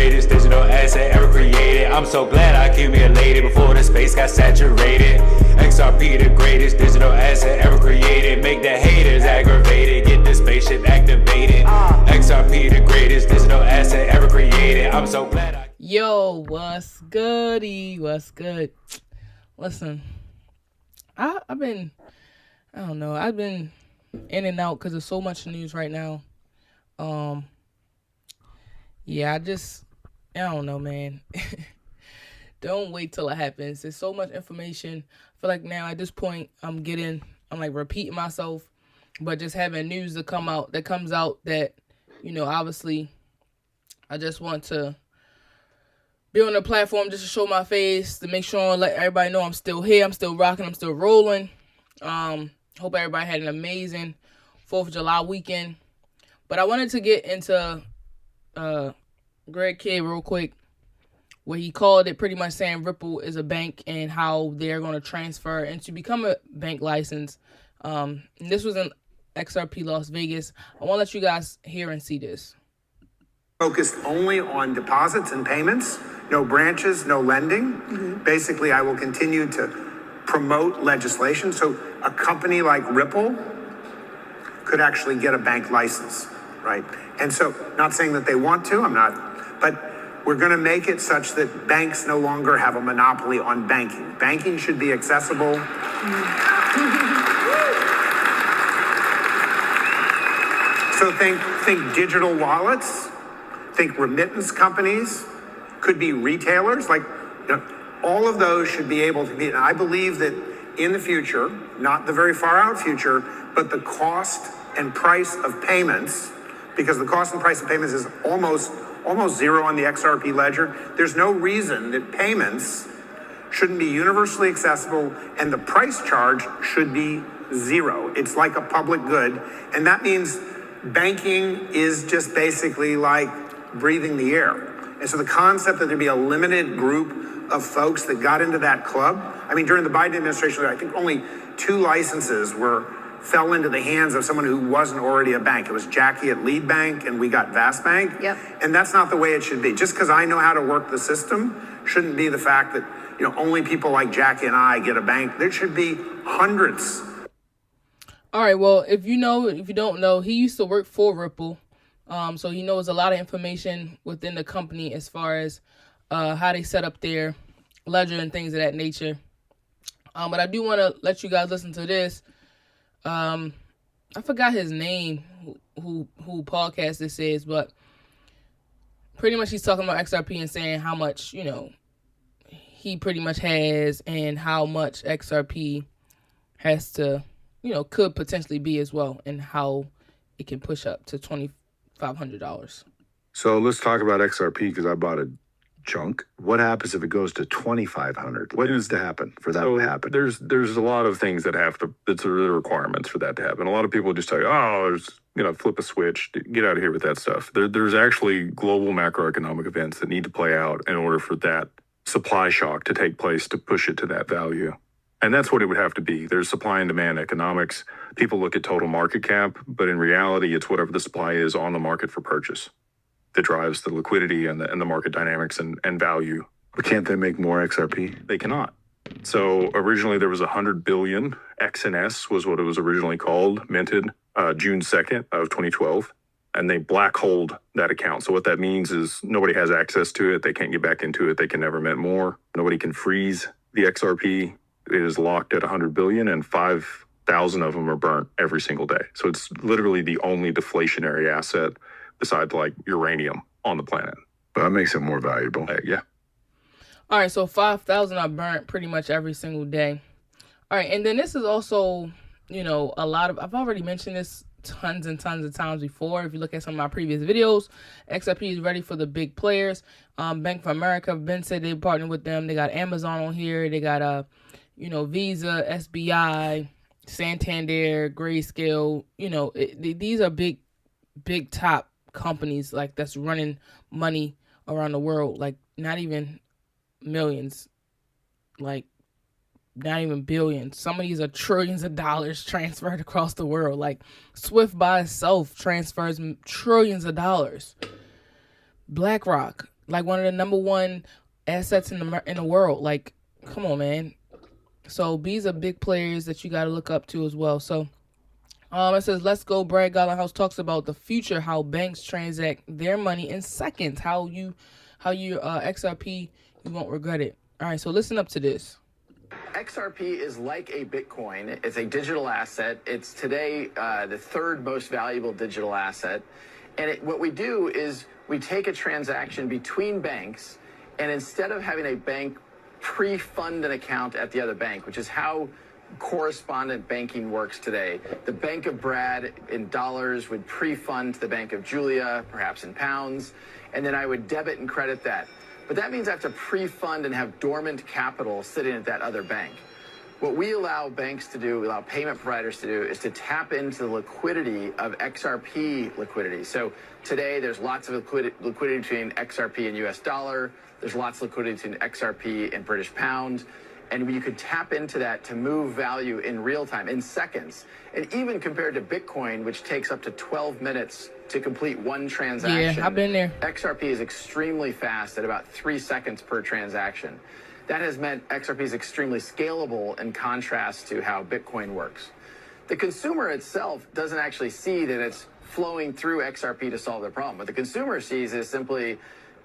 greatest digital asset ever created. I'm so glad I accumulated before the space got saturated. XRP the greatest digital asset ever created. Make the haters aggravated, get the spaceship activated. XRP the greatest digital asset ever created. I'm so glad I... Yo, what's goody? What's good? Listen, I've been in and out because there's so much news right now. Yeah, I don't know, man. Don't wait till it happens. There's so much information. I feel like now at this point, I'm like repeating myself, but just having news that comes out that, obviously I just want to be on the platform just to show my face, to make sure and let everybody know I'm still here, I'm still rocking, I'm still rolling. Hope everybody had an amazing 4th of July weekend. But I wanted to get into Greg Kidd real quick, where he called it pretty much saying Ripple is a bank and how they're going to transfer and to become a bank license. And this was in XRP Las Vegas. I want to let you guys hear and see this. Focused only on deposits and payments, no branches, no lending. Basically, I will continue to promote legislation. So a company like Ripple could actually get a bank license, right? And so, not saying that they want to, but we're going to make it such that banks no longer have a monopoly on banking. Banking should be accessible. So think digital wallets. Think remittance companies, could be retailers, all of those should be able to be, and I believe that in the future, not the very far out future, but the cost and price of payments, because the cost and price of payments is almost zero on the XRP ledger. There's no reason that payments shouldn't be universally accessible and the price charge should be zero. It's like a public good, and that means banking is just basically like breathing the air. And so the concept that there'd be a limited group of folks that got into that club, during the Biden administration, I think only 2 licenses fell into the hands of someone who wasn't already a bank. It was Jackie at Lead Bank and we got Vast Bank. Yep. And that's not the way it should be. Just because I know how to work the system shouldn't be the fact that, only people like Jackie and I get a bank. There should be hundreds. All right, well, if you don't know, he used to work for Ripple. So he knows a lot of information within the company as far as how they set up their ledger and things of that nature. But I do want to let you guys listen to this. I forgot his name, who podcast this is, but pretty much he's talking about XRP and saying how much, he pretty much has and how much XRP has to, could potentially be as well, and how it can push up to $2,500. So let's talk about XRP, because I bought a chunk. What happens if it goes to 2,500? What needs to happen for that to happen? There's a lot of things that that's the requirements for that to happen. A lot of people just tell you, flip a switch, get out of here with that stuff. There's actually global macroeconomic events that need to play out in order for that supply shock to take place to push it to that value. And that's what it would have to be. There's supply and demand economics. People look at total market cap, but in reality, it's whatever the supply is on the market for purchase that drives the liquidity and the market dynamics and value. But can't they make more XRP? They cannot. So originally there was 100 billion, XNS was what it was originally called, minted June 2nd of 2012. And they black holed that account. So what that means is nobody has access to it. They can't get back into it. They can never mint more. Nobody can freeze the XRP. It is locked at 100 billion and 5,000 of them are burnt every single day. So it's literally the only deflationary asset besides like uranium on the planet. But that makes it more valuable. Yeah. All right, so 5,000 are burnt pretty much every single day. All right, and then this is also, a lot of, I've already mentioned this tons and tons of times before. If you look at some of my previous videos, XRP is ready for the big players. Bank of America, Ben said they partnered with them. They got Amazon on here. They got, Visa, SBI, Santander, Grayscale. These are big top companies like that's running money around the world. Like not even millions, like not even billions. Some of these are trillions of dollars transferred across the world. Like Swift by itself transfers trillions of dollars. BlackRock, like one of the number one assets in the world. Like, come on, man. So these are big players that you got to look up to as well. So it says, let's go. Brad Garlinghouse talks about the future, how banks transact their money in seconds, how you XRP, you won't regret it. All right, so listen up to this. XRP is like a Bitcoin. It's a digital asset. It's today the third most valuable digital asset. And what we do is we take a transaction between banks, and instead of having a bank pre-fund an account at the other bank, which is how correspondent banking works today. The Bank of Brad in dollars would pre-fund the Bank of Julia, perhaps in pounds, and then I would debit and credit that. But that means I have to pre-fund and have dormant capital sitting at that other bank. What we allow banks to do, we allow payment providers to do, is to tap into the liquidity of XRP liquidity. So today there's lots of liquidity between XRP and US dollar. There's lots of liquidity between XRP and British pound. And you could tap into that to move value in real time, in seconds. And even compared to Bitcoin, which takes up to 12 minutes to complete one transaction. Yeah, I've been there. XRP is extremely fast at about 3 seconds per transaction. That has meant XRP is extremely scalable in contrast to how Bitcoin works. The consumer itself doesn't actually see that it's flowing through XRP to solve the problem. What the consumer sees is simply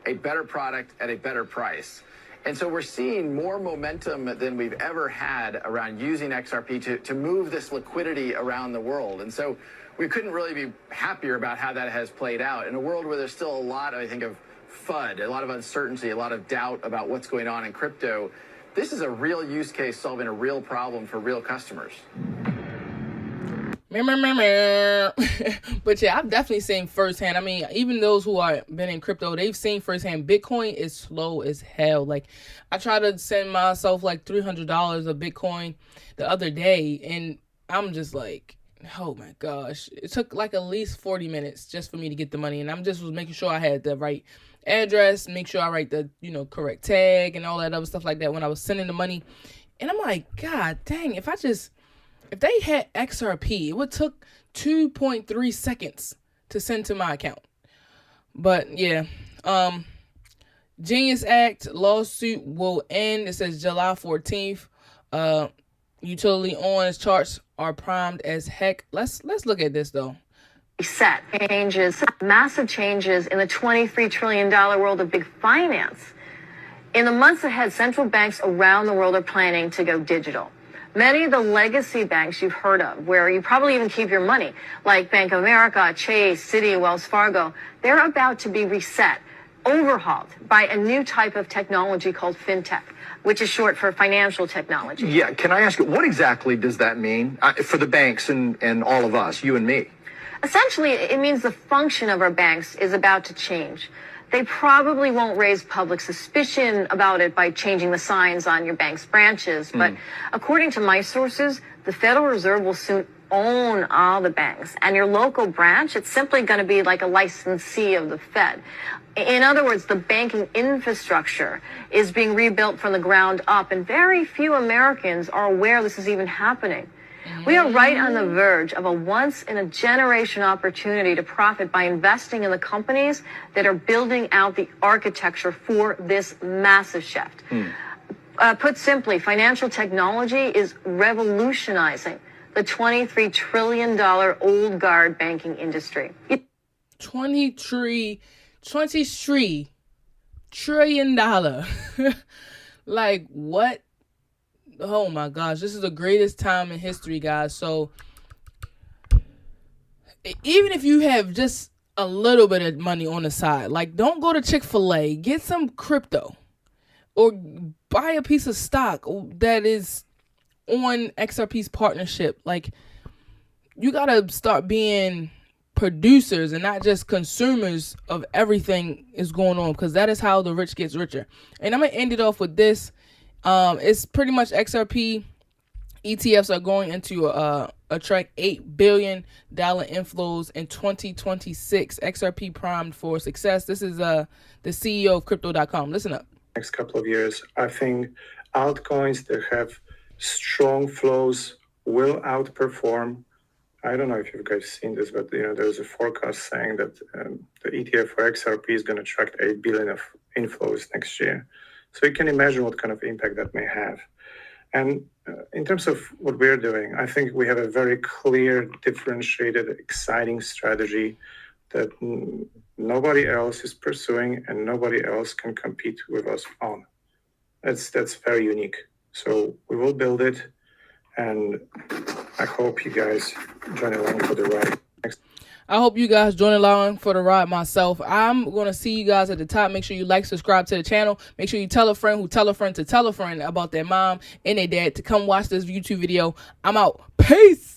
a better product at a better price. And so we're seeing more momentum than we've ever had around using XRP to move this liquidity around the world. And so we couldn't really be happier about how that has played out in a world where there's still a lot, I think, of FUD, a lot of uncertainty, a lot of doubt about what's going on in crypto. This is a real use case solving a real problem for real customers. But yeah, I've definitely seen firsthand. I mean, even those who are been in crypto, they've seen firsthand Bitcoin is slow as hell. Like, I tried to send myself like $300 of Bitcoin the other day, and I'm just like, oh my gosh. It took like at least 40 minutes just for me to get the money, and I'm just was making sure I had the right address, make sure I write the, correct tag and all that other stuff like that when I was sending the money. And I'm like, God dang, if they had XRP, it would took 2.3 seconds to send to my account. But yeah, Genius Act lawsuit will end. It says July 14th. Utility owns charts are primed as heck. Let's look at this though. Set changes, massive changes in the $23 trillion world of big finance. In the months ahead, central banks around the world are planning to go digital. Many of the legacy banks you've heard of, where you probably even keep your money, like Bank of America, Chase, Citi, Wells Fargo, they're about to be reset, overhauled by a new type of technology called fintech, which is short for financial technology. Yeah, can I ask you, what exactly does that mean for the banks and all of us, you and me? Essentially, it means the function of our banks is about to change. They probably won't raise public suspicion about it by changing the signs on your bank's branches. But according to my sources, the Federal Reserve will soon own all the banks. And your local branch, it's simply going to be like a licensee of the Fed. In other words, the banking infrastructure is being rebuilt from the ground up. And very few Americans are aware this is even happening. We are right on the verge of a once-in-a-generation opportunity to profit by investing in the companies that are building out the architecture for this massive shift. Put simply, financial technology is revolutionizing the $23 trillion old guard banking industry. $23 trillion. Like, what? Oh my gosh, this is the greatest time in history, guys. So even if you have just a little bit of money on the side, like, don't go to Chick-fil-A, get some crypto or buy a piece of stock that is on XRP's partnership. Like, you gotta start being producers and not just consumers of everything is going on, because that is how the rich gets richer. And I'm gonna end it off with this. It's pretty much XRP ETFs are going into attract $8 billion inflows in 2026. XRP primed for success. This is the CEO of Crypto.com. Listen up. Next couple of years, I think altcoins that have strong flows will outperform. I don't know if you guys seen this, but there's a forecast saying that the ETF for XRP is going to attract $8 billion of inflows next year. So you can imagine what kind of impact that may have. And in terms of what we're doing, I think we have a very clear, differentiated, exciting strategy that nobody else is pursuing and nobody else can compete with us on. That's very unique. So we will build it, and I hope you guys join along for the ride. I hope you guys join along for the ride myself. I'm going to see you guys at the top. Make sure you like, subscribe to the channel. Make sure you tell a friend who tell a friend to tell a friend about their mom and their dad to come watch this YouTube video. I'm out. Peace.